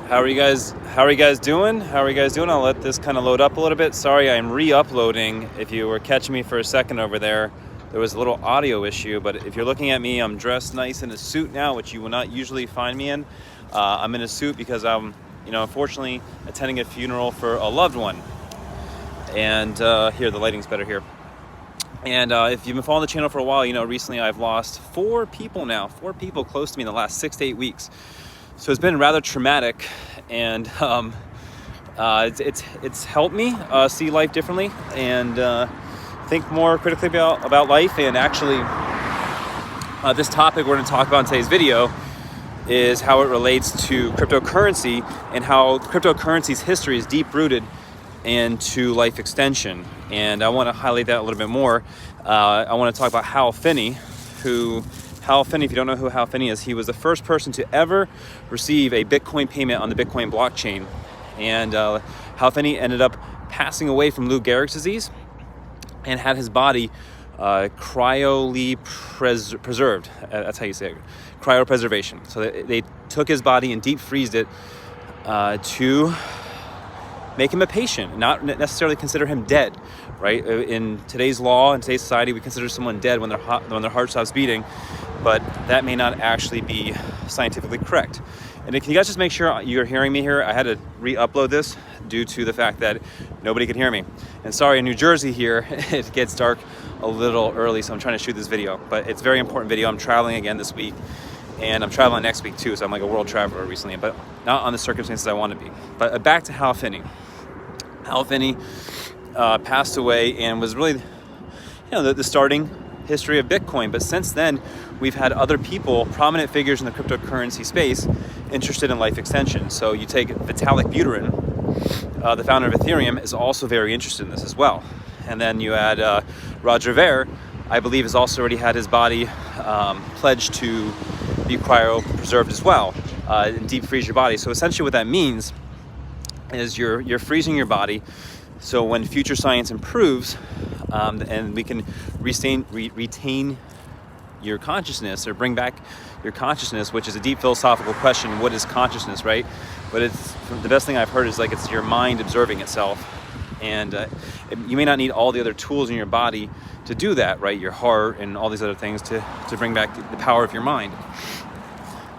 How are you guys doing? I'll let this kind of load up a little bit. Sorry, I'm re-uploading. If you were catching me for a second over there was a little audio issue, but if you're looking at me, I'm dressed nice in a suit now, which you will not usually find me in. I'm in a suit because I'm, unfortunately attending a funeral for a loved one. And here, the lighting's better here. And if you've been following the channel for a while, recently I've lost 4 people close to me in the last 6 to 8 weeks. So it's been rather traumatic, and it's helped me see life differently and think more critically about life. And actually, this topic we're going to talk about in today's video is how it relates to cryptocurrency and how cryptocurrency's history is deep-rooted into life extension. And I want to highlight that a little bit more. I want to talk about Hal Finney, if you don't know who Hal Finney is, he was the first person to ever receive a Bitcoin payment on the Bitcoin blockchain. And Hal Finney ended up passing away from Lou Gehrig's disease and had his body preserved. That's how you say it, cryopreservation. So they took his body and deep freezed it to make him a patient, not necessarily consider him dead, right? In today's law, in today's society, we consider someone dead when their heart stops beating, but that may not actually be scientifically correct. And can you guys just make sure you're hearing me here? I had to re-upload this due to the fact that nobody could hear me. And sorry, in New Jersey here, it gets dark a little early, so I'm trying to shoot this video, but it's a very important video. I'm traveling again this week, and I'm traveling next week too, so I'm like a world traveler recently, but not on the circumstances I want to be. But back to Hal Finney. Hal Finney passed away and was really, the starting history of Bitcoin. But since then, we've had other people, prominent figures in the cryptocurrency space, interested in life extension. So you take Vitalik Buterin, the founder of Ethereum, is also very interested in this as well. And then you add Roger Ver, I believe, has also already had his body pledged to be cryopreserved as well, and deep freeze your body. So essentially what that means is you're freezing your body, so when future science improves and we can retain your consciousness, or bring back your consciousness, which is a deep philosophical question. What is consciousness, right? But it's the best thing I've heard is like it's your mind observing itself, and you may not need all the other tools in your body to do that, right? Your heart and all these other things to bring back the power of your mind.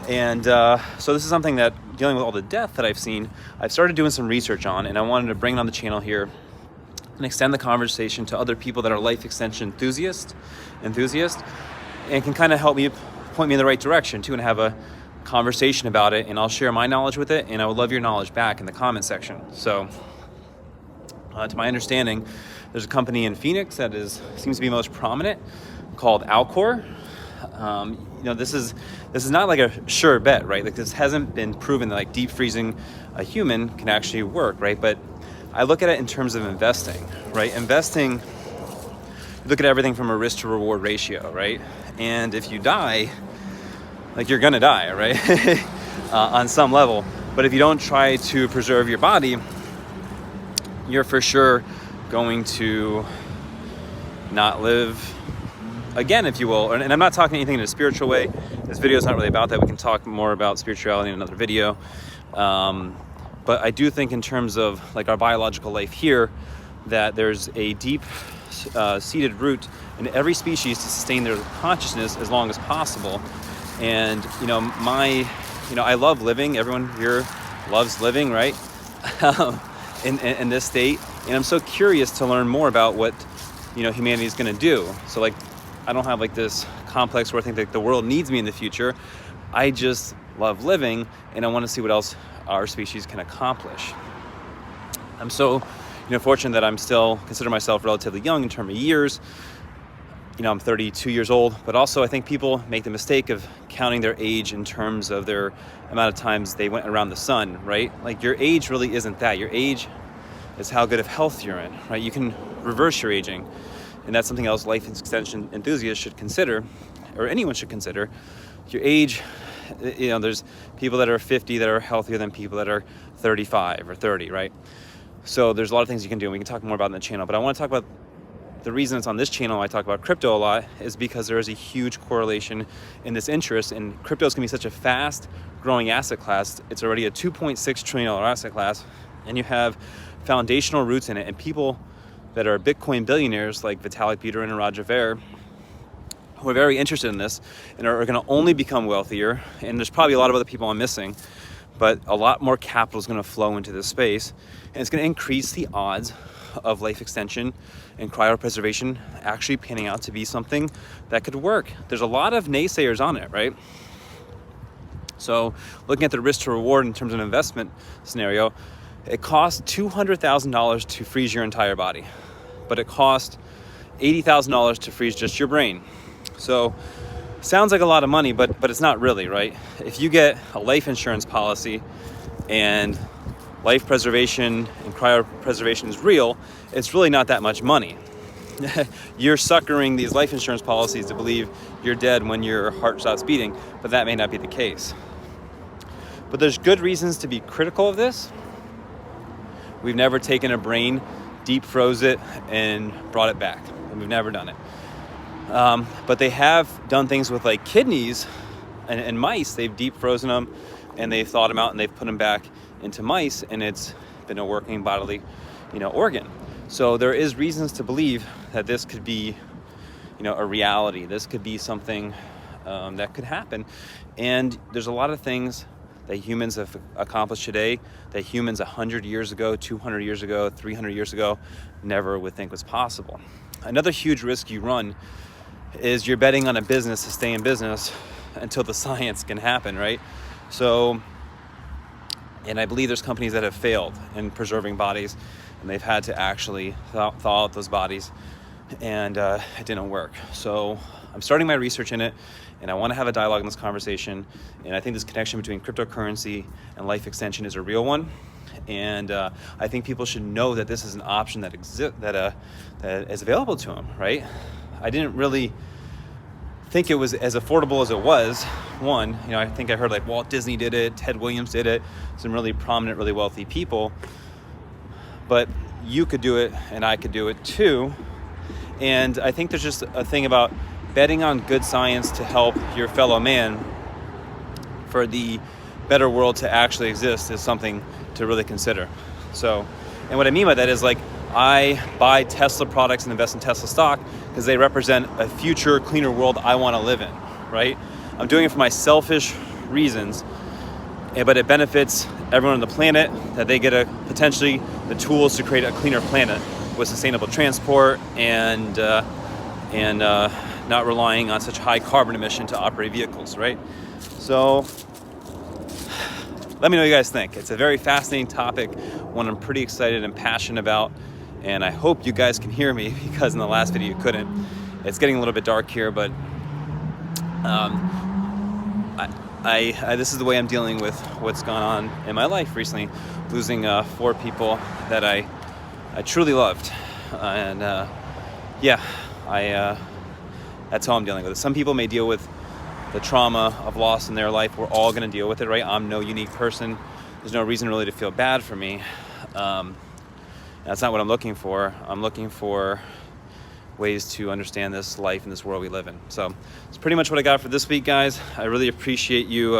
And so this is something that, dealing with all the death that I've seen, I've started doing some research on, and I wanted to bring it on the channel here and extend the conversation to other people that are life extension enthusiasts, and can kind of help me, point me in the right direction too, and have a conversation about it. And I'll share my knowledge with it, and I would love your knowledge back in the comment section. So to my understanding, there's a company in Phoenix that seems to be most prominent, called Alcor. This is not like a sure bet, right? Like, this hasn't been proven that like deep freezing a human can actually work, right? But I look at it in terms of investing, right? Investing, look at everything from a risk to reward ratio, right? And if you die, like, you're gonna die, right? On some level. But if you don't try to preserve your body, you're for sure going to not live again, if you will. And I'm not talking anything in a spiritual way. This video is not really about that. We can talk more about spirituality in another video. But I do think in terms of like our biological life here, that there's a deep seated root in every species to sustain their consciousness as long as possible. And I love living. Everyone here loves living, right? in this state. And I'm so curious to learn more about what humanity is going to do. So like, I don't have like this complex where I think that the world needs me in the future. I just love living, and I want to see what else our species can accomplish. I'm so fortunate that I'm still consider myself relatively young in terms of years. I'm 32 years old, but also I think people make the mistake of counting their age in terms of their amount of times they went around the sun, right? Like, your age really isn't that. Your age is how good of health you're in, right? You can reverse your aging. And that's something else life extension enthusiasts should consider, or anyone should consider. Your age, there's people that are 50 that are healthier than people that are 35 or 30, right? So there's a lot of things you can do, and we can talk more about in the channel. But I want to talk about the reason it's on this channel I talk about crypto a lot is because there is a huge correlation in this interest, and crypto is going to be such a fast growing asset class. It's already a $2.6 trillion asset class, and you have foundational roots in it, and people that are Bitcoin billionaires like Vitalik Buterin and Roger Ver, who are very interested in this and are going to only become wealthier. And there's probably a lot of other people I'm missing, but a lot more capital is going to flow into this space, and it's going to increase the odds of life extension and cryopreservation actually panning out to be something that could work. There's a lot of naysayers on it, right? So looking at the risk to reward in terms of an investment scenario, it costs $200,000 to freeze your entire body, but it costs $80,000 to freeze just your brain. So sounds like a lot of money, but it's not really, right? If you get a life insurance policy and life preservation and cryopreservation is real, it's really not that much money. You're suckering these life insurance policies to believe you're dead when your heart stops beating, but that may not be the case. But there's good reasons to be critical of this. We've never taken a brain, deep froze it, and brought it back. And we've never done it. But they have done things with like kidneys and mice. They've deep frozen them, and they've thawed them out, and they've put them back into mice, and it's been a working bodily, organ. So there is reasons to believe that this could be, a reality. This could be something that could happen. And there's a lot of things that humans have accomplished today that humans 100 years ago, 200 years ago, 300 years ago never would think was possible. Another huge risk you run is you're betting on a business to stay in business until the science can happen, right? So, and I believe there's companies that have failed in preserving bodies, and they've had to actually thaw out those bodies, and it didn't work. So I'm starting my research in it, and I want to have a dialogue in this conversation. And I think this connection between cryptocurrency and life extension is a real one. And I think people should know that this is an option that exists, that is available to them, right? I didn't really think it was as affordable as it was. One, I think I heard like Walt Disney did it, Ted Williams did it, some really prominent, really wealthy people. But you could do it, and I could do it too. And I think there's just a thing about betting on good science to help your fellow man for the better world to actually exist is something to really consider. So, and what I mean by that is like, I buy Tesla products and invest in Tesla stock because they represent a future cleaner world I want to live in, right? I'm doing it for my selfish reasons, but it benefits everyone on the planet that they get potentially the tools to create a cleaner planet with sustainable transport and not relying on such high carbon emission to operate vehicles, right? So let me know what you guys think. It's a very fascinating topic, one I'm pretty excited and passionate about, and I hope you guys can hear me because in the last video you couldn't. It's getting a little bit dark here, but this is the way I'm dealing with what's gone on in my life recently, losing 4 people that I truly loved, and that's how I'm dealing with it. Some people may deal with the trauma of loss in their life. We're all going to deal with it, right? I'm no unique person. There's no reason really to feel bad for me. That's not what I'm looking for. I'm looking for ways to understand this life and this world we live in. So it's pretty much what I got for this week, guys. I really appreciate you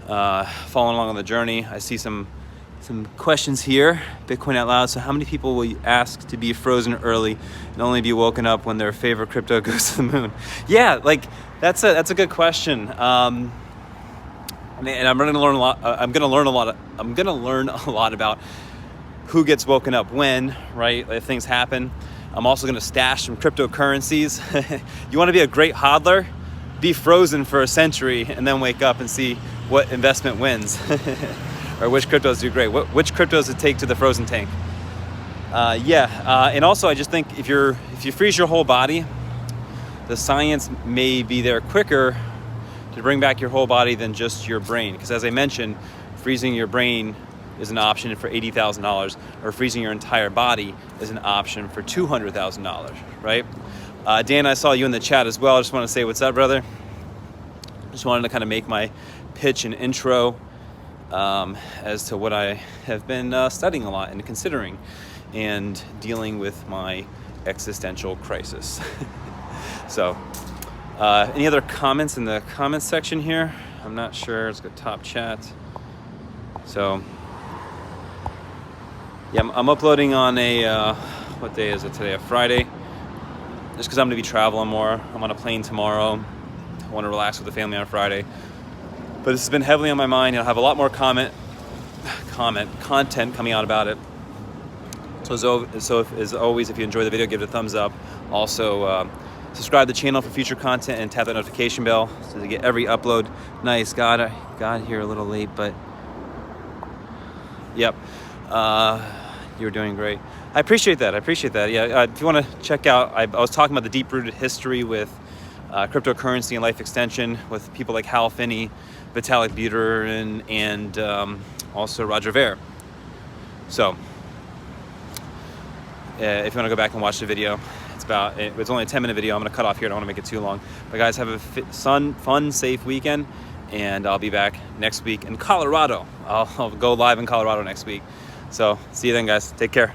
following along on the journey. I see some questions here. Bitcoin out loud. So how many people will you ask to be frozen early and only be woken up when their favorite crypto goes to the moon? Yeah, like that's a good question. And I'm going to learn a lot. I'm going to learn a lot about who gets woken up when, right? If things happen. I'm also going to stash some cryptocurrencies. You want to be a great hodler? Be frozen for a century and then wake up and see what investment wins. Or which cryptos do great. Which cryptos it take to the frozen tank? And also I just think if you freeze your whole body, the science may be there quicker to bring back your whole body than just your brain. Because as I mentioned, freezing your brain is an option for $80,000, or freezing your entire body is an option for $200,000, right? Dan, I saw you in the chat as well. I just want to say what's up, brother. Just wanted to kind of make my pitch and intro as to what I have been studying a lot and considering and dealing with my existential crisis. So, any other comments in the comments section here? I'm not sure. Let's go top chat. So, yeah, I'm uploading on a, what day is it today? A Friday. Just because I'm going to be traveling more. I'm on a plane tomorrow. I want to relax with the family on Friday. But this has been heavily on my mind. I'll have a lot more content coming out about it. So as always, if you enjoy the video, give it a thumbs up. Also, subscribe to the channel for future content and tap that notification bell so to get every upload. Nice, got here a little late, but yep, you were doing great. I appreciate that. Yeah, if you want to check out, I was talking about the deep-rooted history with cryptocurrency and life extension with people like Hal Finney, Vitalik Buterin, and also Roger Ver. So, if you want to go back and watch the video, it's only a 10-minute video. I'm going to cut off here. I don't want to make it too long. But guys, have a fun, safe weekend, and I'll be back next week in Colorado. I'll go live in Colorado next week. So, see you then, guys. Take care.